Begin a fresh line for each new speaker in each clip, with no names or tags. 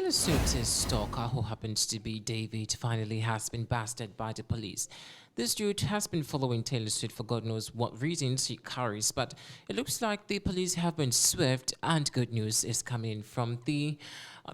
Taylor Swift's stalker, who happens to be David, finally has been busted by the police. This dude has been following Taylor Swift for God knows what reasons he carries, but it looks like the police have been swift, and good news is coming from the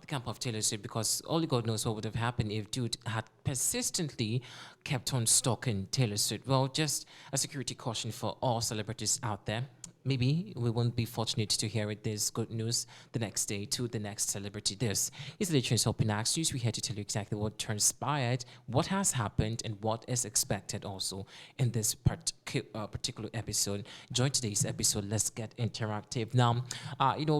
camp of Taylor Swift because only God knows what would have happened if dude had persistently kept on stalking Taylor Swift. Well, just a security caution for all celebrities out there. Maybe we won't be fortunate to hear it. This good news the next day to the next celebrity. This is the Trends Open Axe News. We're here to tell you exactly what transpired, what has happened, and what is expected also in this particular episode. Join today's episode. Let's get interactive. Now,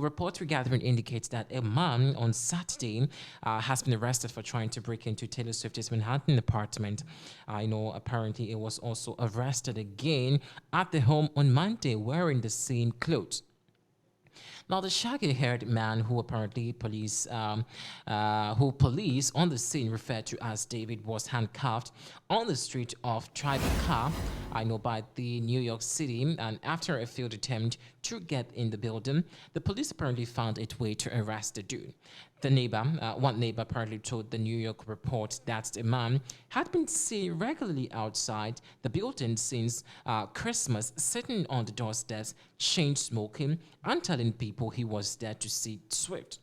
reports we're gathering indicates that a man on Saturday has been arrested for trying to break into Taylor Swift's Manhattan apartment. Apparently it was also arrested again at the home on Monday wearing the same clothes. Now, the shaggy-haired man who apparently police on the scene referred to as David was handcuffed on the street of Tribeca, by the New York City, and after a failed attempt to get in the building, the police apparently found a way to arrest the dude. One neighbor apparently told the New York Report that the man had been seen regularly outside the building since Christmas, sitting on the doorsteps, chain smoking, and telling people he was there to see Swift.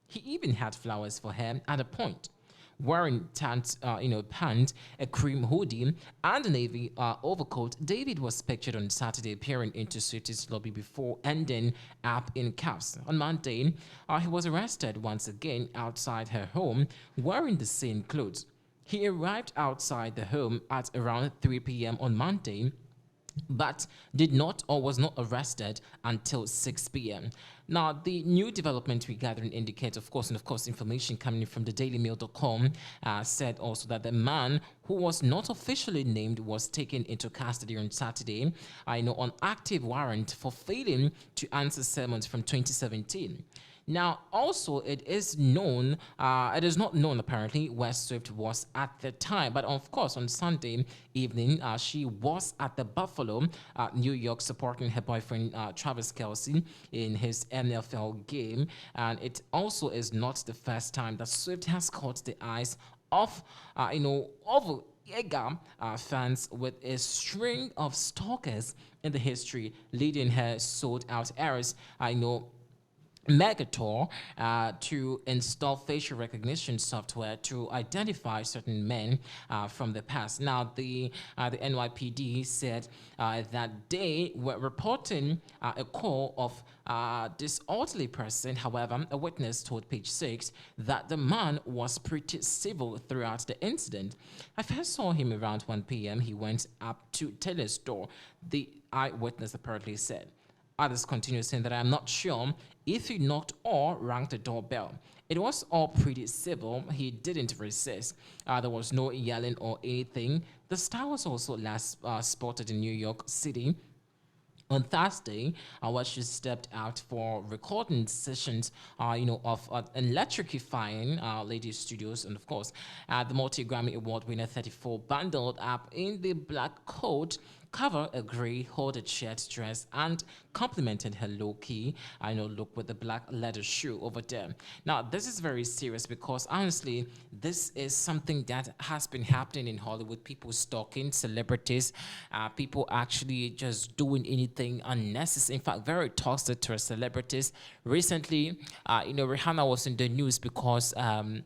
He even had flowers for her at a point. Wearing pants, a cream hoodie, and a navy overcoat, David was pictured on Saturday appearing into Swift's lobby before ending up in cuffs. On Monday, he was arrested once again outside her home wearing the same clothes. He arrived outside the home at around 3 p.m. on Monday, but did not or was not arrested until 6 p.m. Now, the new development we gathering indicates, of course, information coming from the dailymail.com said also that the man who was not officially named was taken into custody on Saturday, on active warrant for failing to answer summons from 2017. Now, also, it is not known apparently where Swift was at the time, but of course, on Sunday evening, she was at the Buffalo, New York, supporting her boyfriend Travis Kelce in his NFL game, and it also is not the first time that Swift has caught the eyes of eager fans with a string of stalkers in the history, leading her sold-out eras. Megator to install facial recognition software to identify certain men from the past. Now, the NYPD said that they were reporting a call of this elderly person. However, a witness told Page 6 that the man was pretty civil throughout the incident. I first saw him around 1 p.m. He went up to Taylor's door, the eyewitness apparently said. Others continue saying that I'm not sure if he knocked or rang the doorbell. It was all pretty civil. He didn't resist. There was no yelling or anything. The star was also last spotted in New York City on Thursday, where she stepped out for recording sessions, of electrifying Lady Studios, and of course, the multi-Grammy Award winner 34 bundled up in the black coat, cover a gray hooded shirt dress, and complemented her low-key look with the black leather shoe over there. Now, this is very serious because honestly, this is something that has been happening in Hollywood. People stalking celebrities, people actually just doing anything unnecessary. In fact, very toxic to celebrities. Recently, Rihanna was in the news because a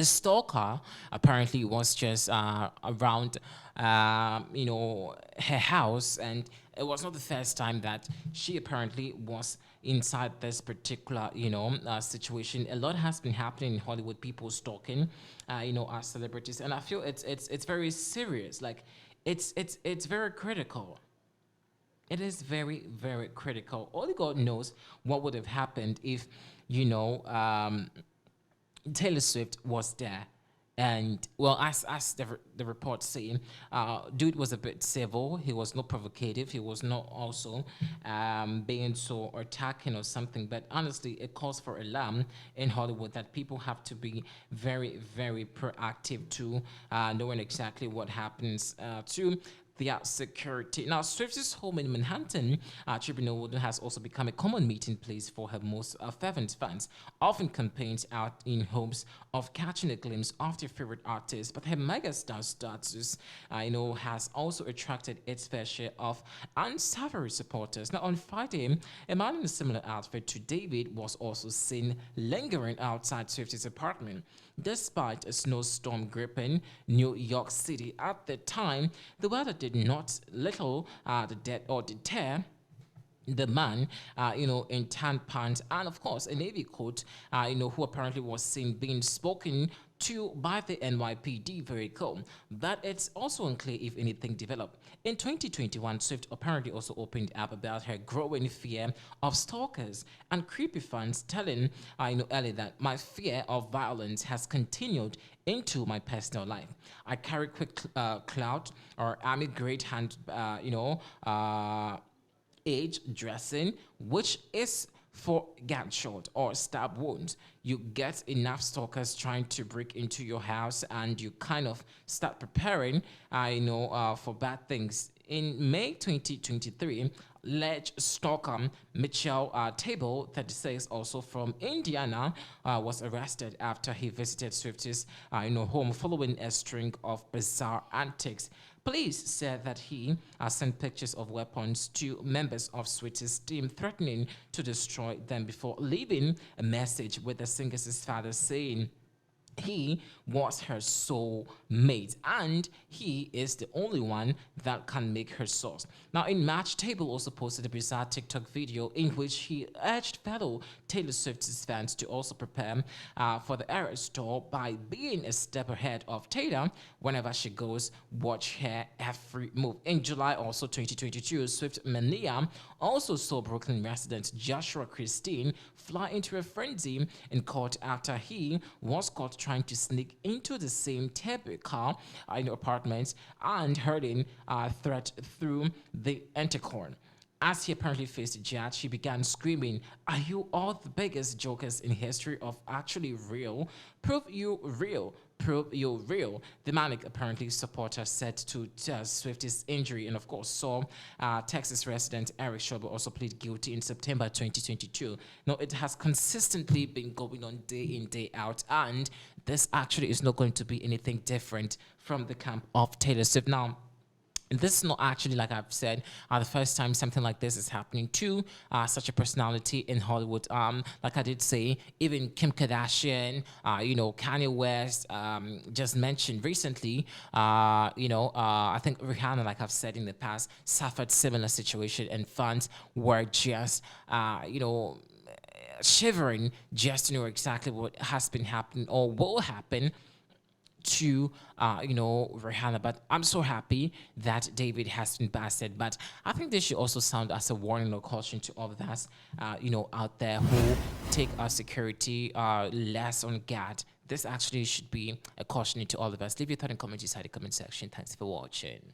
stalker apparently was just around, her house, and it was not the first time that she apparently was inside this particular, situation. A lot has been happening in Hollywood. People stalking, our celebrities, and I feel it's very serious. Like, it's very critical. It is very, very critical. Only God knows what would have happened if, Taylor Swift was there. And well, as the reports say, dude was a bit civil. He was not provocative. He was not also being so attacking or something. But honestly, it calls for alarm in Hollywood that people have to be very, very proactive to knowing exactly what happens to their security. Now, Swift's home in Manhattan, Tribunal has also become a common meeting place for her most fervent fans, often campaigns out in hopes of catching a glimpse of their favorite artist. But her megastar status, has also attracted its fair share of unsavory supporters. Now, on Friday, a man in a similar outfit to David was also seen lingering outside Swift's apartment. Despite a snowstorm gripping New York City at the time, the weather did not little deter the man, in tan pants and of course a navy coat, who apparently was seen being spoken to by the NYPD vehicle. But it's also unclear if anything developed. In 2021, Swift apparently also opened up about her growing fear of stalkers and creepy fans, telling Ellie that my fear of violence has continued into my personal life. I carry quick clout or army great hand, age dressing, which is for gunshot or stab wounds. You get enough stalkers trying to break into your house, and you kind of start preparing, for bad things. In May 2023, alleged stalker Mitchell Table, 36, also from Indiana, was arrested after he visited Swift's home following a string of bizarre antics. Police said that he sent pictures of weapons to members of Swift's team, threatening to destroy them before leaving a message with the singer's father saying he was her soul mate and he is the only one that can make her source. Now, in March, Table also posted a bizarre TikTok video in which he urged fellow Taylor Swift's fans to also prepare for the Eras tour by being a step ahead of Taylor whenever she goes. Watch her every move. In July, also 2022, Swift Mania also saw Brooklyn resident Joshua Christine fly into a frenzy in court after he was caught trying to sneak into the same Tebe car in apartments and hurling threat through the intercom. As he apparently faced the judge, he began screaming, "Are you all the biggest jokers in history of actually real? Prove you real. Prove you're real." The manic apparently supporter said to Swift's injury, and of course saw Texas resident Eric Schauber also plead guilty in September 2022. Now, it has consistently been going on day in, day out, and this actually is not going to be anything different from the camp of Taylor Swift. Now, this is not actually, like I've said, the first time something like this is happening to such a personality in Hollywood. Like I did say, even Kim Kardashian, Kanye West, just mentioned recently, I think Rihanna, like I've said in the past, suffered similar situation, and fans were just, shivering just to know exactly what has been happening or will happen to Rihanna. But I'm so happy that David has been busted. But I think this should also sound as a warning or caution to all of us out there who take our security less on guard. This actually should be a caution to all of us. Leave your thought and comments inside the comment section. Thanks for watching.